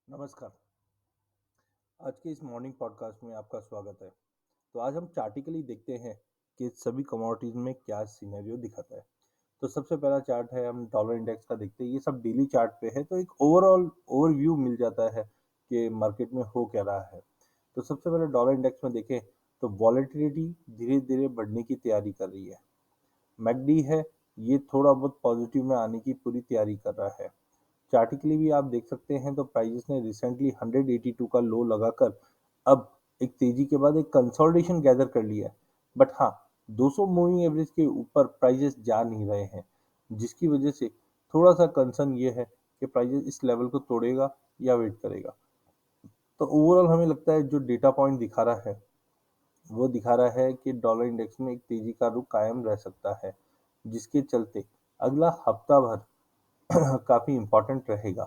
नमस्कार। आज के इस मॉर्निंग पॉडकास्ट में आपका स्वागत है। तो आज हम चार्टिकली देखते हैं कि सभी कमोडिटीज में क्या सिनेरियो दिखाता है। तो सबसे पहला चार्ट है, हम डॉलर इंडेक्स का देखते हैं। ये सब डेली चार्ट पे है, तो एक ओवरऑल ओवरव्यू मिल जाता है कि मार्केट में हो क्या रहा है। तो सबसे पहले डॉलर इंडेक्स में देखें तो वॉलेटिलिटी धीरे धीरे बढ़ने की तैयारी कर रही है। मैकडी है, ये थोड़ा बहुत पॉजिटिव में आने की पूरी तैयारी कर रहा है। चार्टिकली भी आप देख सकते हैं तो प्राइजेस ने रिसेंटली 182 का लो लगाकर अब एक तेजी के बाद एक कंसोलिडेशन गैदर कर लिया है। बट हाँ, 200 मूविंग एवरेज के ऊपर प्राइजेस जा नहीं रहे हैं, जिसकी वजह से थोड़ा सा कंसर्न ये है कि प्राइजेस इस लेवल को तोड़ेगा या वेट करेगा। तो ओवरऑल हमें लगता है जो डेटा पॉइंट दिखा रहा है वो दिखा रहा है कि डॉलर इंडेक्स में एक तेजी का रुख कायम रह सकता है, जिसके चलते अगला हफ्ता भर काफी इंपॉर्टेंट रहेगा।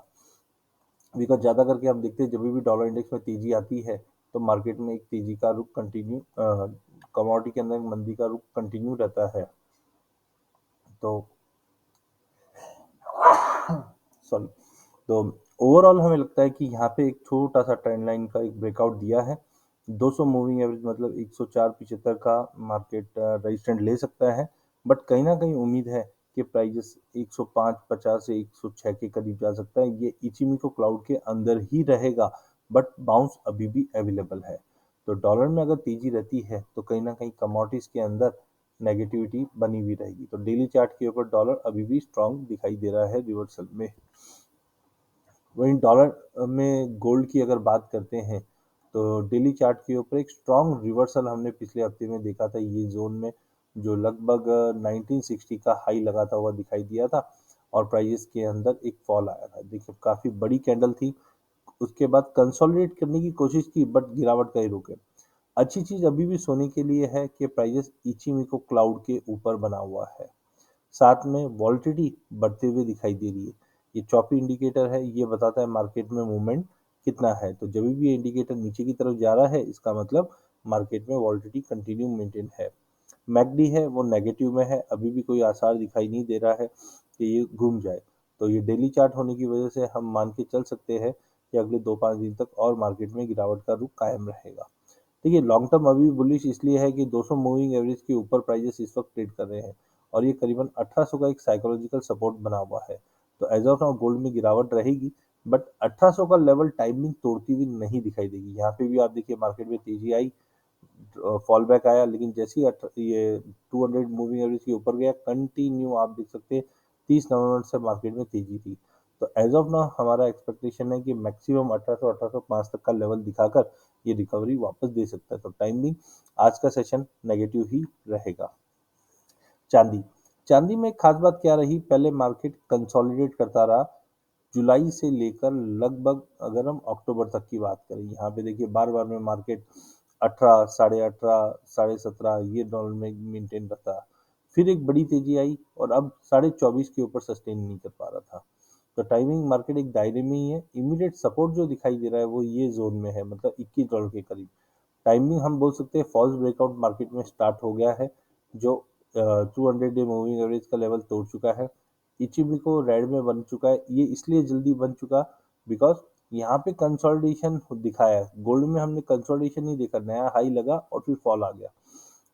बिकॉज ज़्यादा करके हम देखते हैं जब भी डॉलर इंडेक्स में तेजी आती है तो मार्केट में एक तेजी का रुख कंटिन्यू, कमोडिटी के अंदर एक मंदी का रुख कंटिन्यू रहता है। तो सॉरी। तो ओवरऑल हमें लगता है कि यहाँ पे एक छोटा सा ट्रेंड लाइन का एक ब्रेकआउट दिया है। 200 मूविंग एवरेज मतलब 104.75 का मार्केट रेजिस्टेंट ले सकता है। बट कहीं ना कहीं उम्मीद है कि प्राइजेस 105.50 से 106 के करीब जा सकता है। ये इचिमिको क्लाउड के अंदर ही रहेगा, बट बाउंस अभी भी अवेलेबल है। तो डॉलर में अगर तेजी रहती है तो कहीं ना कहीं कमोडिटीज के अंदर नेगेटिविटी बनी हुई रहेगी। तो डेली चार्ट के ऊपर डॉलर अभी भी स्ट्रांग दिखाई दे रहा है रिवर्सल में। वहीं डॉलर में गोल्ड की अगर बात करते हैं तो डेली चार्ट के ऊपर एक स्ट्रांग रिवर्सल हमने पिछले हफ्ते में देखा था। ये जोन में जो लगभग 1960 का हाई लगाता हुआ दिखाई दिया था और प्राइजेस के अंदर एक फॉल आया था। देखिए काफी बड़ी कैंडल थी, उसके बाद कंसोलिडेट करने की कोशिश की बट गिरावट का ही रुके। अच्छी चीज अभी भी सोने के लिए है कि प्राइजेस इचिमिको क्लाउड के ऊपर बना हुआ है, साथ में वॉलिटिलिटी बढ़ते हुए दिखाई दे रही है। ये चॉपी इंडिकेटर है, ये बताता है मार्केट में मूवमेंट कितना है। तो जब भी ये इंडिकेटर नीचे की तरफ जा रहा है इसका मतलब मार्केट में वॉलिटिलिटी कंटिन्यू मेंटेन है। मैकडी है वो नेगेटिव में है, अभी भी कोई आसार दिखाई नहीं दे रहा है कि ये घूम जाए। तो ये डेली चार्ट होने की वजह से हम मान के चल सकते हैं कि अगले 2-5 दिन तक और मार्केट में गिरावट का रुख कायम रहेगा। देखिए लॉन्ग टर्म अभी बुलिश इसलिए है कि 200 मूविंग एवरेज के ऊपर प्राइजेस इस वक्त ट्रेड कर रहे हैं और ये करीबन 1800 का एक साइकोलॉजिकल सपोर्ट बना हुआ है। तो एज ऑफ नाउ गोल्ड में गिरावट रहेगी, बट 1800 का लेवल टाइमिंग तोड़ती हुई नहीं दिखाई देगी। यहाँ पे भी आप देखिए मार्केट में तेजी आई, फॉल बैक आया, लेकिन जैसे ही ये 200 मूविंग एवरेज के ऊपर गया कंटिन्यू आप देख सकते हैं 30 नवंबर से मार्केट में तेजी थी। तो एज ऑफ नाउ हमारा एक्सपेक्टेशन है कि मैक्सिमम 1800-1805 तक का लेवल दिखाकर ये रिकवरी वापस दे सकता है। तो टाइमिंग आज का सेशन नेगेटिव ही रहेगा। चांदी चांदी में खास बात क्या रही, पहले मार्केट कंसोलिडेट करता रहा जुलाई से लेकर लगभग अगर हम अक्टूबर तक की बात करें। यहाँ पे देखिए बार बार में मार्केट 18, 18.5, 17.5 ये डॉलर में मेंटेन करता। फिर एक बड़ी तेजी आई और अब 24.5 के ऊपर सस्टेन नहीं कर पा रहा था। तो टाइमिंग मार्केट एक दायरे में ही है। इमीडिएट सपोर्ट जो दिखाई दे रहा है वो ये जोन में है, मतलब 21 डॉलर के करीब। टाइमिंग हम बोल सकते हैं फॉल्स ब्रेकआउट मार्केट में स्टार्ट हो गया है, जो 200 डे मूविंग एवरेज का लेवल तोड़ चुका है। इचिबिको रेड में बन चुका है। ये इसलिए जल्दी बन चुका बिकॉज यहाँ पे कंसोलिडेशन दिखाया है। गोल्ड में हमने कंसोलिडेशन नहीं देखा, नया हाई लगा और फिर फॉल आ गया।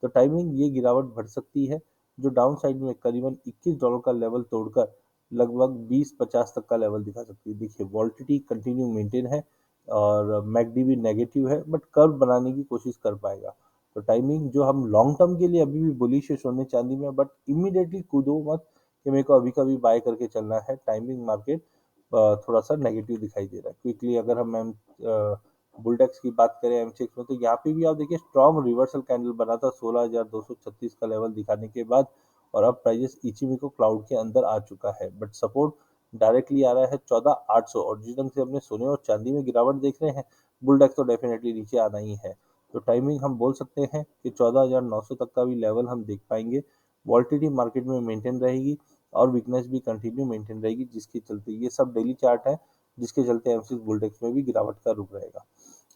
तो टाइमिंग ये गिरावट बढ़ सकती है, जो डाउन साइड में करीबन 21 डॉलर का लेवल तोड़कर लगभग 20-50 तक का लेवल दिखा सकती है। देखिए वॉल्टिटी कंटिन्यू मेंटेन है और मैकडी भी नेगेटिव है, बट कर्व बनाने की कोशिश कर पाएगा। तो टाइमिंग जो हम लॉन्ग टर्म के लिए अभी भी बुलिश है सोने चांदी में, बट इमीडिएटली कूदो मत कि मेरे को अभी का भी बाय करके चलना है। टाइमिंग मार्केट थोड़ा सा नेगेटिव दिखाई दे रहा है। क्विकली अगर हम बुलडेक्स की बात करें एमसीएक्स में, तो यहाँ पे भी आप देखिए स्ट्रॉन्ग रिवर्सल कैंडल बना था 16,236 का लेवल दिखाने के बाद, और अब प्राइजेस इचिमिको क्लाउड के अंदर आ चुका है। बट सपोर्ट डायरेक्टली आ रहा है 14,800, और जिस ढंग से हमने सोने और चांदी में गिरावट देख रहे हैं, बुलडेक्स तो डेफिनेटली नीचे आना ही है। तो टाइमिंग हम बोल सकते हैं कि 14,900 तक का भी लेवल हम देख पाएंगे। वॉल्टिलिटी मार्केट में मेंटेन रहेगी और वीकनेस भी कंटिन्यू मेंटेन रहेगी, जिसके चलते ये सब डेली चार्ट है, जिसके चलते एमसीएक्स बुलडेक्स में भी गिरावट का रुख रहेगा।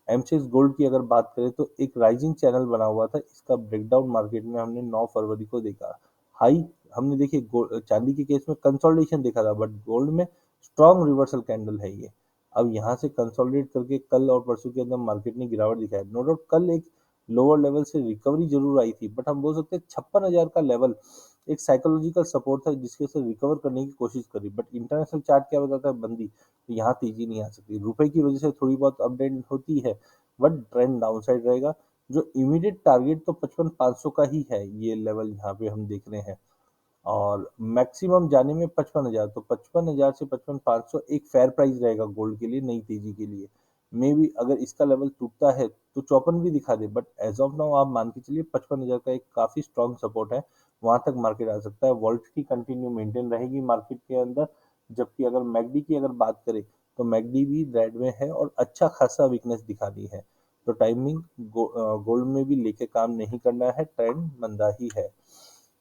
एमसीएक्स गोल्ड की अगर बात करें तो एक राइजिंग चैनल बना हुआ था, इसका ब्रेकडाउन मार्केट में हमने 9 फरवरी को देखा। हाई हमने देखिए चांदी के केस में कंसोलिडेशन देखा था, बट गोल्ड में स्ट्रॉन्ग रिवर्सल कैंडल है ये। अब यहाँ से कंसोलिडेट करके कल और परसों के अंदर मार्केट ने गिरावट दिखाई। नो डाउट कल एक लोअर लेवल से रिकवरी जरूर आई थी, बट हम बोल सकते हैं 56,000 का लेवल एक साइकोलॉजिकल सपोर्ट था जिसके से रिकवर करने की कोशिश करी। बट इंटरनेशनल चार्ट क्या बताता है, बंदी, तो यहाँ तेजी नहीं आ सकती। रुपए की वजह से थोड़ी बहुत अपडेट होती है, बट ट्रेंड डाउन साइड रहेगा। जो इमीडिएट टारगेट तो 55,500 का ही है, ये लेवल यहाँ पे हम देख रहे हैं। और मैक्सिमम जाने में 55,000, तो 55,000 से 55,500 एक फेयर प्राइस रहेगा गोल्ड के लिए नई तेजी के लिए। मे बी अगर इसका लेवल टूटता है तो 54 भी दिखा दे, बट एज ऑफ नाउ आप मान के चलिए 55,000 का एक काफी स्ट्रॉन्ग सपोर्ट है, वहां तक मार्केट आ सकता है। वॉलिटिलिटी कंटिन्यू मेंटेन रहेगी मार्केट के अंदर। जबकि अगर मैकडी की अगर बात करें तो मैकडी भी रेड में है और अच्छा खासा वीकनेस दिखा रही है। तो टाइमिंग गोल्ड में भी लेके काम नहीं करना है, ट्रेंड मंदा ही है।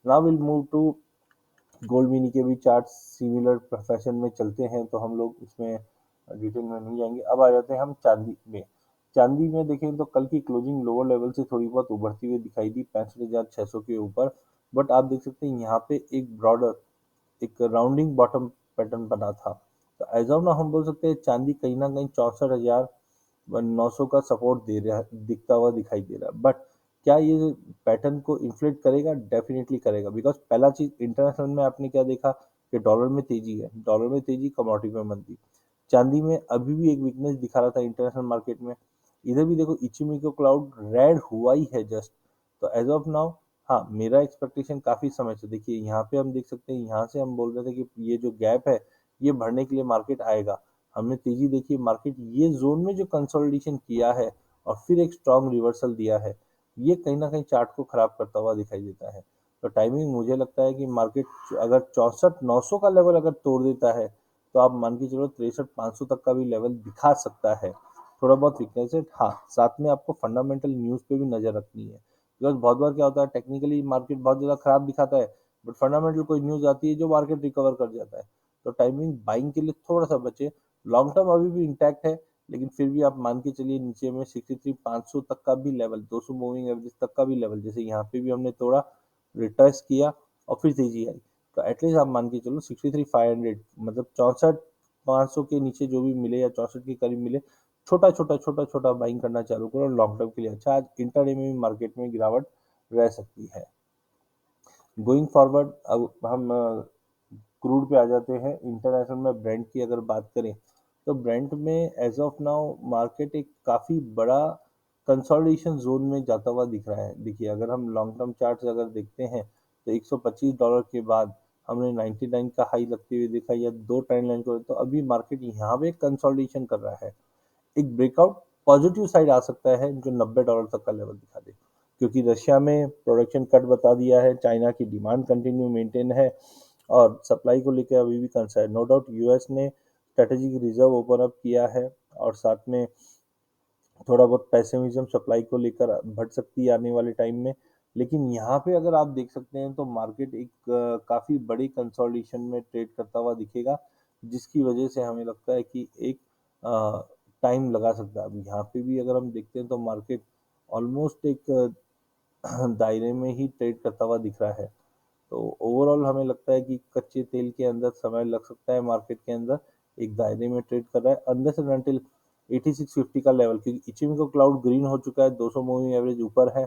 Now will move to gold mini के भी चार्ट सिमिलर फैशन में चलते हैं, तो हम लोग इसमें डिटेल में नहीं जाएंगे। अब आ जाते हैं हम चांदी में। चांदी में देखें तो कल की क्लोजिंग लोअर लेवल से थोड़ी बहुत उभरती हुई दिखाई दी 65,600 के ऊपर। बट आप देख सकते हैं यहाँ पे एक ब्रॉडर एक राउंडिंग बॉटम पैटर्न बना था। तो एज ऑफ नाउ हम बोल सकते हैं चांदी कहीं ना कहीं 64,900 का सपोर्ट दे रहा है, दिखता हुआ दिखाई दे रहा है। बट क्या ये पैटर्न को इन्फ्लेट करेगा? डेफिनेटली करेगा, बिकॉज पहला चीज इंटरनेशनल में आपने क्या देखा कि डॉलर में तेजी है, डॉलर में तेजी, कमोडिटी में मंदी। चांदी में अभी भी एक वीकनेस दिखा रहा था इंटरनेशनल मार्केट में। इधर भी देखो इचिमिको क्लाउड रेड हुआ ही है जस्ट। तो एज ऑफ नाउ हाँ, मेरा एक्सपेक्टेशन काफी समय से, देखिए यहाँ पे हम देख सकते हैं, यहाँ से हम बोल रहे थे कि ये जो गैप है ये भरने के लिए मार्केट आएगा। हमने तेजी देखी, मार्केट ये जोन में जो कंसोलिडेशन किया है और फिर एक स्ट्रॉन्ग रिवर्सल दिया है, ये कहीं ना कहीं चार्ट को खराब करता हुआ दिखाई देता है। तो टाइमिंग मुझे लगता है कि मार्केट अगर 64,900 का लेवल अगर तोड़ देता है तो आप मान के चलो 63,500 तक का भी लेवल दिखा सकता है। थोड़ा बहुत वीकनेस है हाँ, साथ में आपको फंडामेंटल न्यूज पे भी नजर रखनी है, बिकॉज बहुत बार क्या होता है टेक्निकली मार्केट बहुत ज्यादा खराब दिखाता है, बट फंडामेंटल कोई न्यूज आती है जो मार्केट रिकवर कर जाता है। तो टाइमिंग बाइंग के लिए थोड़ा सा बचे। लॉन्ग टर्म अभी भी इंटैक्ट है, लेकिन फिर भी आप मान के चलिए नीचे में 63,500 तक का भी लेवल, 200 मूविंग एवरेज तक का भी लेवल, जैसे यहाँ पे भी हमने थोड़ा रिट्रेस किया और फिर तेजी आई, तो एटलीस्ट आप मान के चलो 63,500, मतलब 64,500 के नीचे जो भी मिले या 64 के करीब मिले, छोटा छोटा छोटा छोटा बाइंग करना चालू करो। लॉन्ग टर्म के लिए अच्छा, आज इंटरडे में भी मार्केट में गिरावट रह सकती है। गोइंग फॉरवर्ड अब हम क्रूड पे आ जाते हैं। इंटरनेशनल में ब्रेंट की अगर बात करें तो ब्रेंट में एज ऑफ नाउ मार्केट एक काफ़ी बड़ा कंसोलिडेशन जोन में जाता हुआ दिख रहा है। देखिए अगर हम लॉन्ग टर्म चार्ट्स अगर देखते हैं तो $125 के बाद हमने 99 का हाई लगते हुए देखा, या दो ट्रेंड लाइन को, तो अभी मार्केट यहाँ पे कंसोलिडेशन कर रहा है। एक ब्रेकआउट पॉजिटिव साइड आ सकता है जो $90 तक का लेवल दिखा दे, क्योंकि रशिया में प्रोडक्शन कट बता दिया है, चाइना की डिमांड कंटिन्यू मेंटेन है और सप्लाई को लेकर अभी भी कंसर्न। नो डाउट यूएस ने स्ट्रेटेजिक रिजर्व ओपन अप किया है और साथ में थोड़ा बहुत पैसिमिज्म सप्लाई को लेकर बढ़ सकती है आने वाले टाइम में। लेकिन यहाँ पे अगर आप देख सकते हैं तो मार्केट एक काफी बड़ी कंसोलिडेशन में ट्रेड करता हुआ दिखेगा, जिसकी वजह से हमें लगता है कि एक टाइम लगा सकता है। अब यहाँ पे भी अगर हम देखते हैं तो मार्केट ऑलमोस्ट एक दायरे में ही ट्रेड करता हुआ दिख रहा है। तो ओवरऑल हमें लगता है कि कच्चे तेल के अंदर समय लग सकता है, मार्केट के अंदर एक दायरे में ट्रेड कर रहा है अनलेस एंड अनटिल 8650 का लेवल, क्योंकि इचिमिको क्लाउड ग्रीन हो चुका है, 200 मूविंग एवरेज ऊपर है।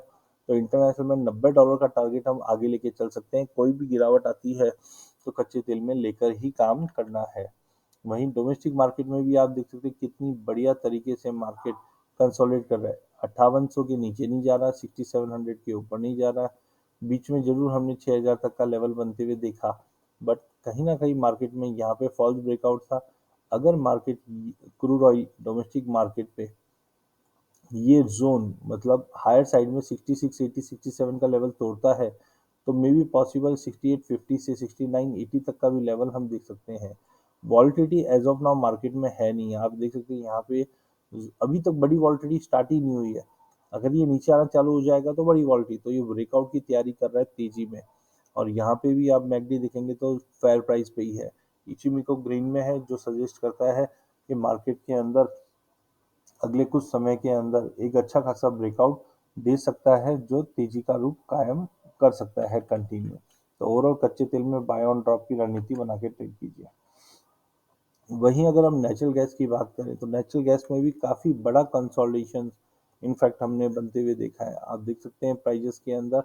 तो इंटरनेशनल में $90 का टारगेट हम आगे लेके चल सकते हैं। कोई भी गिरावट आती है तो कच्चे तेल में लेकर ही काम करना है। वहीं डोमेस्टिक मार्केट में भी आप देख सकते हैं कितनी बढ़िया तरीके से मार्केट कंसोलिडेट कर रहा है। 5800 के नीचे नहीं जा रहा, 6700 के ऊपर नहीं जा रहा। बीच में जरूर हमने 6000 तक का लेवल बनते हुए देखा, बट कहीं ना कहीं मार्केट में यहाँ पे फॉल्स ब्रेकआउट था। अगर market crude oil domestic market पे ये जोन मतलब हायर साइड में 66 80 67 का लेवल तोड़ता है तो मे बी पॉसिबल 6850 से 6980 तक का भी लेवल हम देख सकते हैं। Volatility as of now market में है नहीं, आप देख सकते हैं यहाँ पे अभी तक बड़ी वॉलिटिलिटी स्टार्ट ही नहीं हुई है। अगर ये नीचे आना चालू हो जाएगा तो बड़ी वॉलिटिलिटी, तो ये ब्रेकआउट की तैयारी कर रहा है तेजी में। और यहाँ पे भी आप मैकडी देखेंगे तो फेयर प्राइस पे ही है, इचिमिको ग्रीन में है, जो सजेस्ट करता है कि मार्केट के अंदर अगले कुछ समय के अंदर एक अच्छा खासा ब्रेकआउट दे सकता है जो तेजी का रूप कायम कर सकता है कंटिन्यू। तो ओवरऑल कच्चे तेल में बाय ऑन ड्रॉप की रणनीति बना के ट्रेड कीजिए। वहीं अगर हम नेचुरल गैस की बात करें तो नेचुरल गैस में भी काफ़ी बड़ा कंसोलिडेशन इनफैक्ट हमने बनते हुए देखा है। आप देख सकते हैं प्राइजेस के अंदर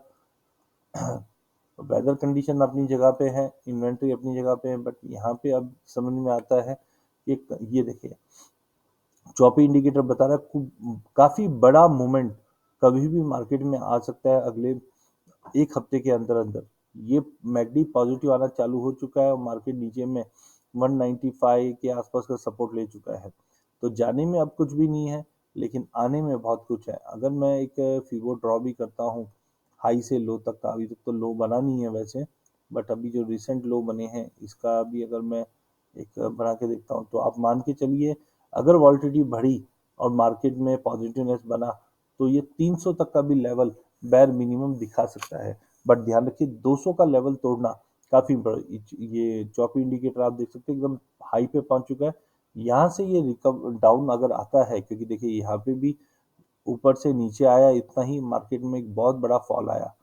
वेदर कंडीशन अपनी जगह पे है, इन्वेंट्री अपनी जगह पे है, बट यहाँ पे अब समझ में आता है कि ये देखिए चॉपी इंडिकेटर बता रहा है काफी बड़ा मूवमेंट कभी भी मार्केट में आ सकता है अगले एक हफ्ते के अंदर अंदर। ये मैकडी पॉजिटिव आना चालू हो चुका है और मार्केट नीचे में 195 के आसपास का सपोर्ट ले चुका है। तो जाने में अब कुछ भी नहीं है, लेकिन आने में बहुत कुछ है। अगर मैं एक फिबो ड्रॉ भी करता हूँ हाई से लो तक का, अभी तक तो लो बना नहीं है वैसे, बट अभी जो रिसेंट लो बने हैं इसका भी अगर मैं एक बना के देखता हूँ तो आप मान के चलिए अगर वॉलिटिलिटी बढ़ी और मार्केट में पॉजिटिवनेस बना तो ये 300 तक का भी लेवल बैर मिनिमम दिखा सकता है। बट ध्यान रखिए 200 का लेवल तोड़ना काफी ये चॉपी इंडिकेटर आप देख सकते हैं एकदम हाई पे पहुंच चुका है। यहाँ से ये रिकवर डाउन अगर आता है, क्योंकि देखिए यहाँ पे भी ऊपर से नीचे आया इतना ही, मार्केट में एक बहुत बड़ा फॉल आया।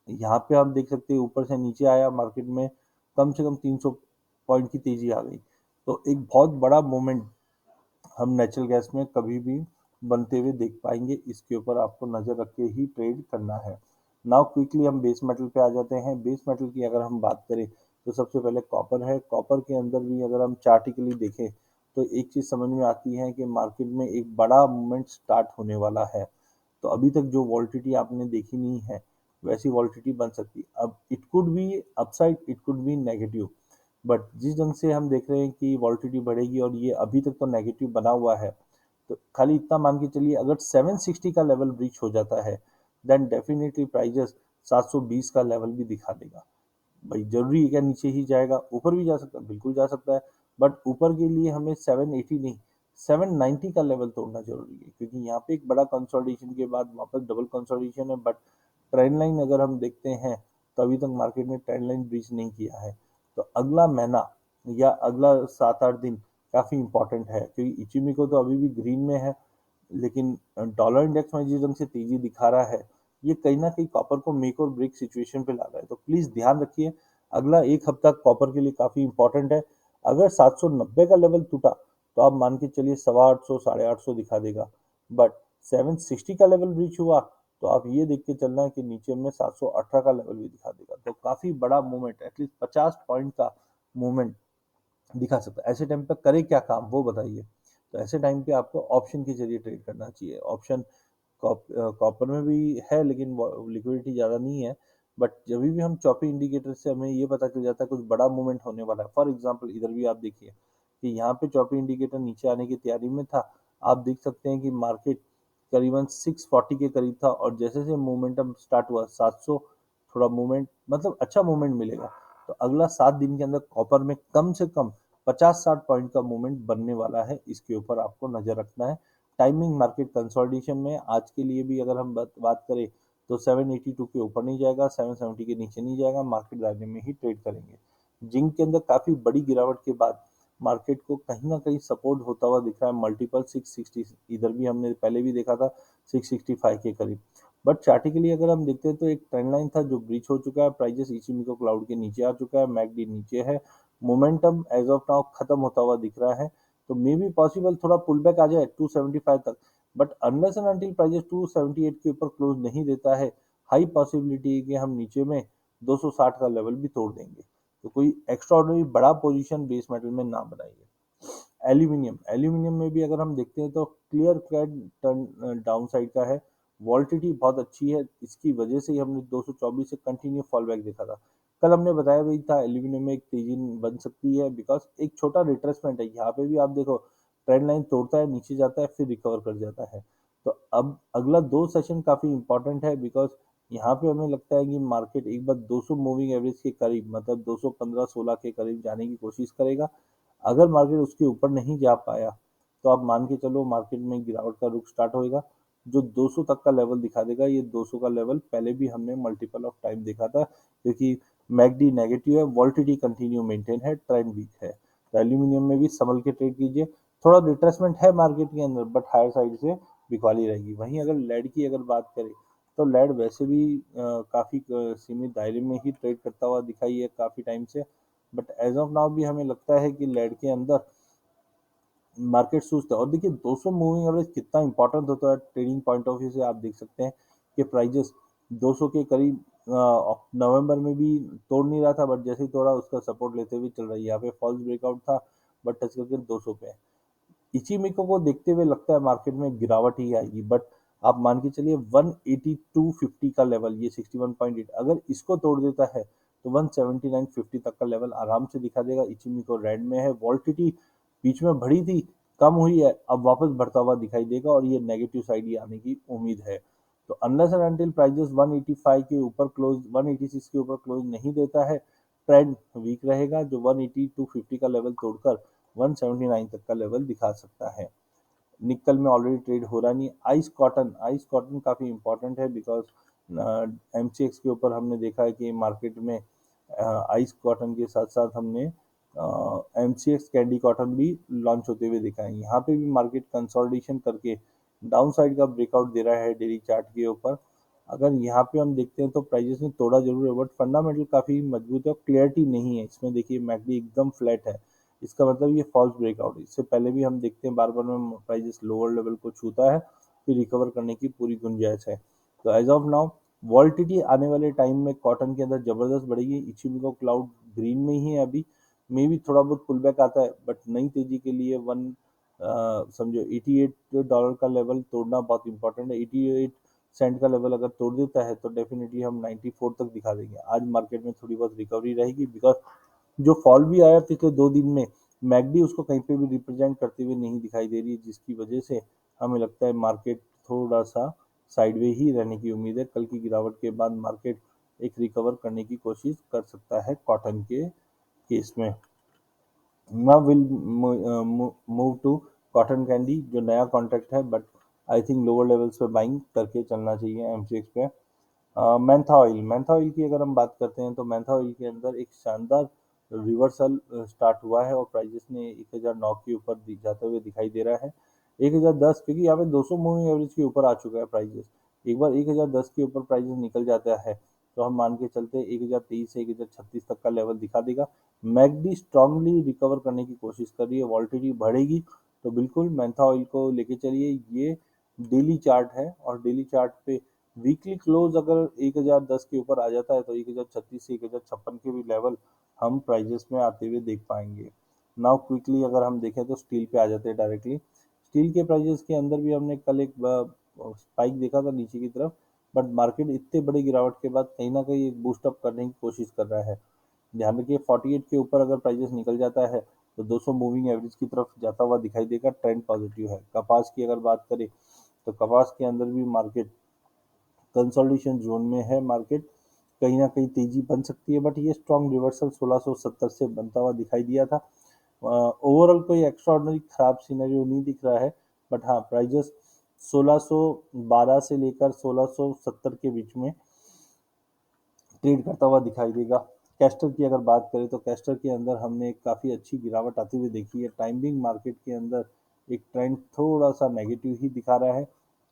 यहाँ पे आप देख सकते हैं ऊपर से नीचे आया मार्केट में कम से कम 300 पॉइंट की तेजी आ गई। तो एक बहुत बड़ा मोमेंट हम नेचुरल गैस में कभी भी बनते हुए देख पाएंगे। इसके ऊपर आपको नजर रख के ही ट्रेड करना है। नाउ क्विकली हम बेस मेटल पे आ जाते हैं। बेस मेटल की अगर हम बात करें तो सबसे पहले कॉपर है। कॉपर के अंदर भी अगर हम चार्टिकली देखें तो एक चीज समझ में आती है कि मार्केट में एक बड़ा मूवमेंट स्टार्ट होने वाला है। तो अभी तक जो वॉलिटिलिटी आपने देखी नहीं है वैसी वॉलिटिलिटी बन सकती है। अब it could be upside, it could be negative, but जिस ढंग से हम देख रहे हैं कि वॉलिटिलिटी बढ़ेगी और ये अभी तक तो नेगेटिव बना हुआ है, तो खाली इतना मान के चलिए अगर 760 का लेवल ब्रीच हो जाता है देन डेफिनेटली प्राइजेस 720 का लेवल भी दिखा देगा। भाई जरूरी है क्या नीचे ही जाएगा? ऊपर भी जा सकता है, बिल्कुल जा सकता है, बट ऊपर के लिए हमें 780 नहीं 790 का लेवल तोड़ना जरूरी है, क्योंकि यहाँ पे एक बड़ा कंसोलिडेशन के बाद वापस डबल कंसोलिडेशन है। बट ट्रेंड लाइन अगर हम देखते हैं तो अभी तक मार्केट ने ट्रेंड लाइन ब्रीच नहीं किया है। तो अगला महीना या अगला 7-8 दिन काफी इंपॉर्टेंट है, क्योंकि इचिमिको तो अभी भी ग्रीन में है, लेकिन डॉलर इंडेक्स में जिस ढंग से तेजी दिखा रहा है ये कहीं ना कहीं कॉपर को मेक और ब्रेक सिचुएशन पे ला रहा है। तो प्लीज ध्यान रखिए अगला एक हफ्ता कॉपर के लिए काफी इंपॉर्टेंट है। अगर 790 का लेवल टूटा तो आप मान के चलिए 850 850 दिखा देगा। बट 760 का लेवल ब्रीच हुआ तो आप ये देख के चलना है कि नीचे में 718 का लेवल भी दिखा देगा। तो काफी बड़ा मूवमेंट, एटलीस्ट 50 पॉइंट का मूवमेंट दिखा सकता है। ऐसे टाइम पे करे क्या काम वो बताइए? तो ऐसे टाइम पे आपको ऑप्शन के जरिए ट्रेड करना चाहिए। ऑप्शन कॉपर में भी है लेकिन लिक्विडिटी ज़्यादा नहीं है। बट जब भी हम चॉपी इंडिकेटर से हमें ये पता चल जाता है कुछ बड़ा मूवमेंट होने वाला है। फॉर एग्जांपल इधर भी आप देखिए कि यहाँ पे चॉपी इंडिकेटर नीचे आने की तैयारी में था। आप देख सकते हैं कि मार्केट करीबन 640 के करीब था और जैसे जैसे मोमेंटम स्टार्ट हुआ 700 थोड़ा मूवमेंट मतलब अच्छा मूवमेंट मिलेगा। तो अगला 7 दिन के अंदर कॉपर में कम से कम 50-60 पॉइंट का मूवमेंट बनने वाला है। इसके ऊपर आपको नजर रखना है। टाइमिंग मार्केट कंसोलिडेशन में आज के लिए भी अगर हम बात करें तो 782 के ऊपर नहीं जाएगा, 770 के नीचे नहीं जाएगा, मार्केट दायरे में ही ट्रेड करेंगे। जिंक के अंदर काफी बड़ी गिरावट के बाद मार्केट को कहीं ना कहीं सपोर्ट होता हुआ दिख रहा है मल्टीपल 660, इधर भी हमने पहले भी देखा था 665 के करीब। बट चार्टिकली अगर हम देखते हैं तो एक ट्रेंड लाइन था जो ब्रीच हो चुका है। प्राइजेस इचिमिको क्लाउड के नीचे आ चुका है, मैकडी नीचे है, मोमेंटम एज ऑफ नाउ खत्म होता हुआ दिख रहा है। तो मे बी पॉसिबल थोड़ा पुल बैक आ जाए 275 तक, but unless and until prices 278 के ऊपर क्लोज नहीं देता है, हाई पॉसिबिलिटी है कि हम नीचे में 260 का लेवल भी तोड़ देंगे। तो कोई एक्स्ट्रा बड़ा पोजीशन बेस मेटल में ना बनाइए। एल्यूमिनियम एल्यूमिनियम में भी अगर हम देखते हैं तो clear cut turn down side का है। वॉल्टिटी बहुत अच्छी है, इसकी वजह से ही हमने 224 से कंटिन्यू फॉल बैक देखा था। कल हमने बताया भी था एल्यूमिनियम में एक तेजी बन सकती है बिकॉज एक छोटा रिट्रेसमेंट है। यहाँ पे भी आप देखो ट्रेंड लाइन तोड़ता है, नीचे जाता है, फिर रिकवर कर जाता है। तो अब अगला 2 सेशन काफी इंपॉर्टेंट है बिकॉज यहाँ पे हमें लगता है कि मार्केट एक बार 200 मूविंग एवरेज के करीब मतलब 215-16 के करीब जाने की कोशिश करेगा। अगर मार्केट उसके ऊपर नहीं जा पाया तो आप मान के चलो मार्केट में गिरावट का रुख स्टार्ट होएगा जो 200 तक का लेवल दिखा देगा। ये 200 का लेवल पहले भी हमने मल्टीपल ऑफ टाइम देखा था, क्योंकि मैकडी नेगेटिव है, वॉल्टिटी कंटिन्यू मेंटेन है, ट्रेंड वीक है। तो एल्यूमिनियम में भी संभल के ट्रेड कीजिए। थोड़ा रिट्रेसमेंट है मार्केट के अंदर बट हायर साइड से बिकवाली रहेगी। वहीं अगर लेड की अगर बात करें तो लेड वैसे भी काफी सीमित दायरे में ही ट्रेड करता हुआ दिखाई है काफी टाइम से। बट एज ऑफ नाउ भी हमें लगता है कि लेड के अंदर मार्केट सुस्त है। और देखिए 200 मूविंग एवरेज कितना इंपॉर्टेंट होता है ट्रेडिंग पॉइंट ऑफ व्यू से, आप देख सकते हैं कि प्राइजेस 200 के करीब नवंबर में भी तोड़ नहीं रहा था, बट जैसे ही तोड़ा उसका सपोर्ट लेते हुए चल रहा है। यहाँ पे फॉल्स ब्रेकआउट था बट टच करके 200 पे है। इचिमिको को देखते हुए लगता है मार्केट में गिरावट ही आएगी, बट आप मान के चलिए 18250 का लेवल, ये 61.8 अगर इसको तोड़ देता है तो 17950 तक का लेवल आराम से दिखा देगा। इचिमिको रेड में है, वॉल्टिटी बीच में बढ़ी थी, कम हुई है, अब वापस बढ़ता हुआ दिखाई देगा और ये नेगेटिव साइड ही आने की उम्मीद है। तो अनलेस एंड अनटिल प्राइजेस 185 के ऊपर क्लोज 186 के ऊपर क्लोज नहीं देता है, ट्रेंड वीक रहेगा, जो 180 का लेवल तोड़कर 179 तक का लेवल दिखा सकता है। निकल में ऑलरेडी ट्रेड हो रहा नहीं। आइस कॉटन काफ़ी इंपॉर्टेंट है, बिकॉज एमसीएक्स के ऊपर हमने देखा है कि मार्केट में आइस कॉटन के साथ साथ हमने एमसीएक्स कैंडी कॉटन भी लॉन्च होते हुए देखा है। यहाँ पे भी मार्केट कंसोलिडेशन करके डाउन साइड का ब्रेकआउट दे रहा है डेली चार्ट के ऊपर। अगर यहाँ पे हम देखते हैं तो प्राइजेस ने तोड़ा जरूर है, बट फंडामेंटल काफ़ी मजबूत है और क्लियरिटी नहीं है इसमें। देखिए मैकडी एकदम फ्लैट है, इसका मतलब ये फॉल्स ब्रेकआउट है। इससे पहले भी हम देखते हैं बार बार में प्राइजेस लोअर लेवल को छूता है, फिर रिकवर करने की पूरी गुंजाइश है। तो एज ऑफ नाउ वॉल्टिटी आने वाले टाइम में कॉटन के अंदर जबरदस्त बढ़ेगी। इचिमिको क्लाउड ग्रीन में ही है अभी, मे भी थोड़ा बहुत पुल बैक आता है, बट नई तेजी के लिए समझो $88 का लेवल तोड़ना बहुत इंपॉर्टेंट है। 88 सेंट का लेवल अगर तोड़ देता है तो डेफिनेटली हम 94 तक दिखा देंगे। आज मार्केट में थोड़ी बहुत रिकवरी रहेगी, बिकॉज जो फॉल भी आया पिछले 2 दिन में, मैकडी उसको कहीं पे भी रिप्रेजेंट करते हुए नहीं दिखाई दे रही है, जिसकी वजह से हमें लगता है मार्केट थोड़ा सा साइडवे ही रहने की उम्मीद है। कल की गिरावट के बाद मार्केट एक रिकवर करने की कोशिश कर सकता है कॉटन के केस में। Now will move to cotton candy, जो नया कॉन्ट्रैक्ट है, but I think lower levels पे बाइंग करके चलना चाहिए एमसीएक्स पे। मैंथा ऑयल की अगर हम बात करते हैं तो मैंथा ऑयल के अंदर एक शानदार रिवर्सल स्टार्ट हुआ है और प्राइजेस ने 1009 के ऊपर जाते हुए दिखाई दे रहा है। 1010, क्योंकि यहाँ पे 200 मूविंग एवरेज के ऊपर आ चुका है प्राइजेस। एक बार 1010 के ऊपर प्राइजेस निकल जाता है तो हम मान के चलते हैं 1023 से 1036 तक का लेवल दिखा देगा। मैकडी स्ट्रांगली रिकवर करने की कोशिश कर रही है, वॉल्टिटी बढ़ेगी तो बिल्कुल मैंथा ऑयल को लेके चलिए। ये डेली चार्ट है और डेली चार्ट पे वीकली क्लोज अगर 1010 के ऊपर आ जाता है तो 1036 से 1056 के भी लेवल हम प्राइजेस में आते हुए देख पाएंगे। नाउ क्विकली अगर हम देखें तो स्टील पे आ जाते हैं डायरेक्टली। स्टील के प्राइजेस के अंदर भी हमने कल एक स्पाइक देखा था नीचे की तरफ, बट मार्केट इतने बड़े गिरावट के बाद कहीं ना कहीं एक बूस्ट अप करने की कोशिश कर रहा है। ध्यान रखिए 48 के ऊपर अगर प्राइजेस निकल जाता है तो 200 मूविंग एवरेज की तरफ जाता हुआ दिखाई देगा। ट्रेंड पॉजिटिव है। कपास की अगर बात करें तो कपास के अंदर भी मार्केट कंसोलिडेशन जोन में है। मार्केट कहीं ना कहीं तेजी बन सकती है, बट ये स्ट्रॉन्ग रिवर्सल 1670 से बनता हुआ दिखाई दिया था। ओवरऑल कोई एक्स्ट्राऑर्डिनरी खराब सिनेरियो नहीं दिख रहा है, बट हाँ प्राइजेस 1612 से लेकर 1670 के बीच में ट्रेड करता हुआ दिखाई देगा। कैस्टर की अगर बात करें तो कैस्टर के अंदर हमने काफ़ी अच्छी गिरावट आती हुई देखी है। टाइमिंग मार्केट के अंदर एक ट्रेंड थोड़ा सा नेगेटिव ही दिखा रहा है।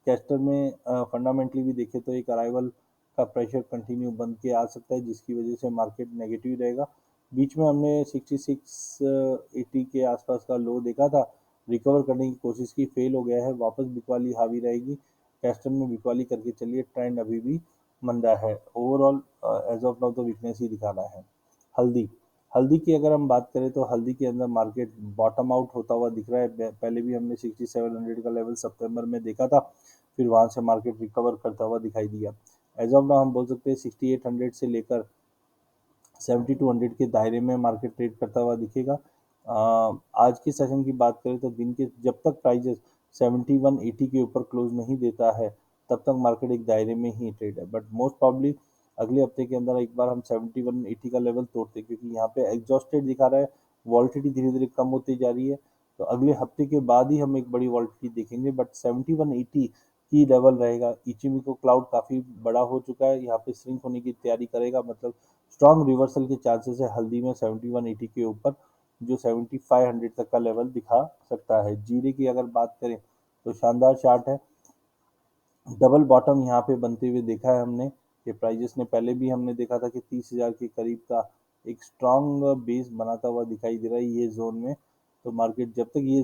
कैस्टर में फंडामेंटली भी देखें तो एक अराइवल का प्रेशर कंटिन्यू बन के आ सकता है, जिसकी वजह से मार्केट नेगेटिव रहेगा। बीच में हमने 6680 के आसपास का लो देखा था, रिकवर करने की कोशिश की, फेल हो गया है। वापस बिकवाली हावी रहेगी। कैस्टर में बिकवाली करके चलिए, ट्रेंड अभी भी मंदा है। ओवरऑल एज ऑफ नाउ तो वीकनेस ही दिखा रहा है। हल्दी हल्दी की अगर हम बात करें तो हल्दी के अंदर मार्केट बॉटम आउट होता हुआ दिख रहा है। पहले भी हमने 6700 का लेवल सितंबर में देखा था, फिर वहां से मार्केट रिकवर करता हुआ दिखाई दिया। एज ऑफ नाउ हम बोल सकते हैं 6800 से लेकर 7200 के दायरे में मार्केट ट्रेड करता हुआ दिखेगा। आज के सेशन की बात करें तो दिन के जब तक प्राइजेस 7180 के ऊपर क्लोज नहीं देता है तब तक मार्केट एक दायरे में ही ट्रेड है, बट मोस्ट प्रॉब्ली अगले हफ्ते के अंदर एक बार हम 7180 का लेवल तोड़ते हैं, क्योंकि यहाँ पे एग्जॉस्टेड दिखा रहा है, वॉल्टिटी धीरे धीरे कम होती जा रही है। तो अगले हफ्ते के बाद ही हम एक बड़ी वॉल्टिटी देखेंगे, बट 7180 की लेवल रहेगा। इचिमिको क्लाउड काफी बड़ा हो चुका है, यहाँ पे श्रिंक होने की तैयारी करेगा, मतलब स्ट्रॉन्ग रिवर्सल के चांसेस है हल्दी में 7180 के ऊपर, जो 7500 तक का लेवल दिखा सकता है। जीरे की अगर बात करें तो शानदार चार्ट है। डबल बॉटम यहाँ पे बनते हुए देखा है हमने कि प्राइजेस ने पहले भी हमने देखा था कि 30,000 के करीब का एक स्ट्रॉन्ग बेस बनाता हुआ दिखाई दे रहा है ये जोन में। तो मार्केट जब तक ये